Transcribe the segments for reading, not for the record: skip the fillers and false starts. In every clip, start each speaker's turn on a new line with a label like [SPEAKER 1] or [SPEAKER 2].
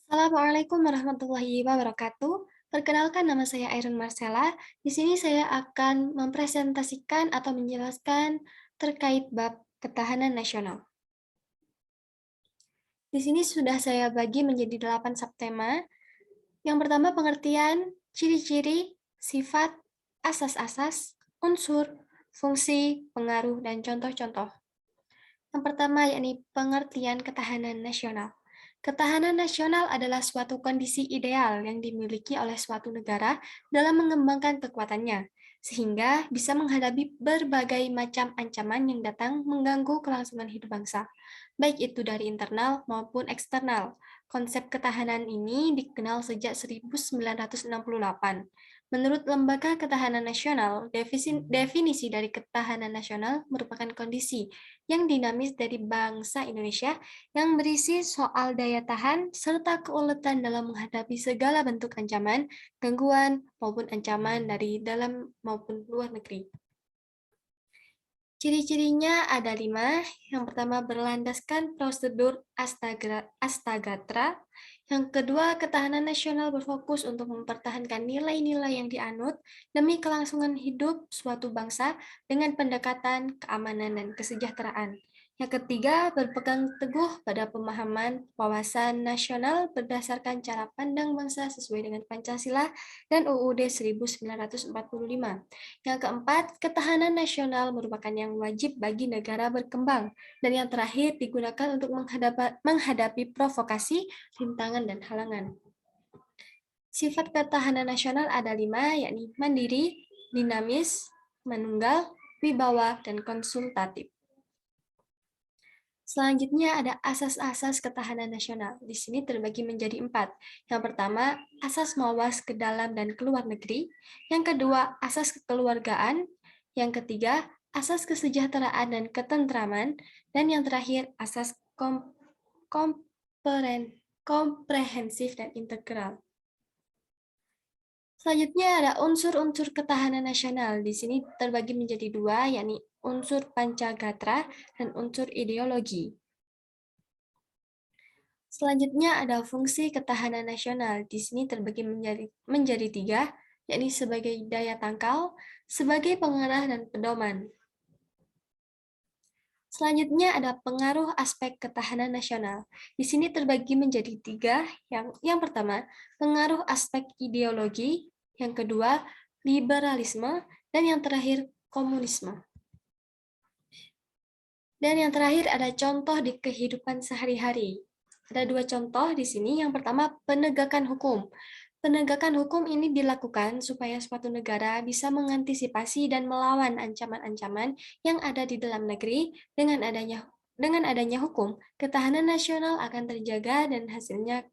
[SPEAKER 1] Assalamualaikum warahmatullahi wabarakatuh. Perkenalkan nama saya Irun Marcella. Di sini saya akan mempresentasikan atau menjelaskan terkait bab ketahanan nasional. Di sini sudah saya bagi menjadi 8 subtema. Yang pertama pengertian, ciri-ciri, sifat, asas-asas, unsur, fungsi, pengaruh, dan contoh-contoh. Yang pertama yakni pengertian ketahanan nasional. Ketahanan nasional adalah suatu kondisi ideal yang dimiliki oleh suatu negara dalam mengembangkan kekuatannya, sehingga bisa menghadapi berbagai macam ancaman yang datang mengganggu kelangsungan hidup bangsa, baik itu dari internal maupun eksternal. Konsep ketahanan ini dikenal sejak 1968. Menurut Lembaga Ketahanan Nasional, definisi dari ketahanan nasional merupakan kondisi yang dinamis dari bangsa Indonesia yang berisi soal daya tahan serta keuletan dalam menghadapi segala bentuk ancaman, gangguan, maupun ancaman dari dalam maupun luar negeri. Ciri-cirinya ada 5. Yang pertama berlandaskan prosedur Astagatra. Yang kedua, ketahanan nasional berfokus untuk mempertahankan nilai-nilai yang dianut demi kelangsungan hidup suatu bangsa dengan pendekatan keamanan dan kesejahteraan. Yang ketiga, berpegang teguh pada pemahaman wawasan nasional berdasarkan cara pandang bangsa sesuai dengan Pancasila dan UUD 1945. Yang keempat, ketahanan nasional merupakan yang wajib bagi negara berkembang. Dan yang terakhir, digunakan untuk menghadapi provokasi, rintangan, dan halangan. Sifat ketahanan nasional ada 5, yakni mandiri, dinamis, manunggal, wibawa, dan konsultatif. Selanjutnya ada asas-asas ketahanan nasional. Di sini terbagi menjadi 4. Yang pertama, asas mawas ke dalam dan keluar negeri. Yang kedua, asas kekeluargaan. Yang ketiga, asas kesejahteraan dan ketentraman. Dan yang terakhir, asas komprehensif dan integral. Selanjutnya ada unsur-unsur ketahanan nasional. Di sini terbagi menjadi 2, yakni unsur pancagatra dan unsur ideologi. Selanjutnya ada fungsi ketahanan nasional. Di sini terbagi menjadi 3, yakni sebagai daya tangkal, sebagai pengarah dan pedoman. Selanjutnya ada pengaruh aspek ketahanan nasional. Di sini terbagi menjadi 3. Yang pertama, pengaruh aspek ideologi. Yang kedua, liberalisme. Dan yang terakhir, komunisme. Dan yang terakhir ada contoh di kehidupan sehari-hari. Ada 2 contoh di sini. Yang pertama, penegakan hukum. Penegakan hukum ini dilakukan supaya suatu negara bisa mengantisipasi dan melawan ancaman-ancaman yang ada di dalam negeri. Dengan adanya hukum, ketahanan nasional akan terjaga dan hasilnya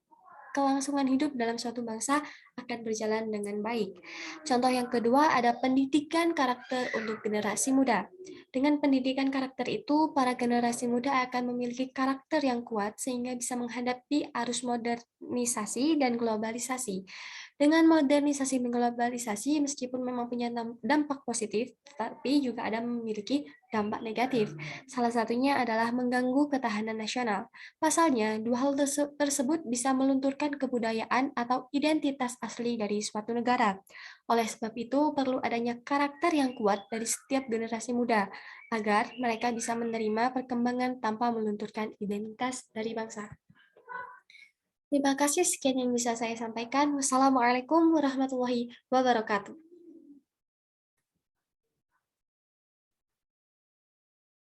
[SPEAKER 1] kelangsungan hidup dalam suatu bangsa akan berjalan dengan baik. Contoh yang kedua ada pendidikan karakter untuk generasi muda. Dengan pendidikan karakter itu, para generasi muda akan memiliki karakter yang kuat sehingga bisa menghadapi arus modernisasi dan globalisasi. Dengan modernisasi dan globalisasi, meskipun memang punya dampak positif, tetapi juga ada memiliki dampak negatif. Salah satunya adalah mengganggu ketahanan nasional. Pasalnya, dua hal tersebut bisa melunturkan kebudayaan atau identitas asli dari suatu negara. Oleh sebab itu, perlu adanya karakter yang kuat dari setiap generasi muda, agar mereka bisa menerima perkembangan tanpa melunturkan identitas dari bangsa. Terima kasih, sekian yang bisa saya sampaikan. Wassalamualaikum warahmatullahi wabarakatuh.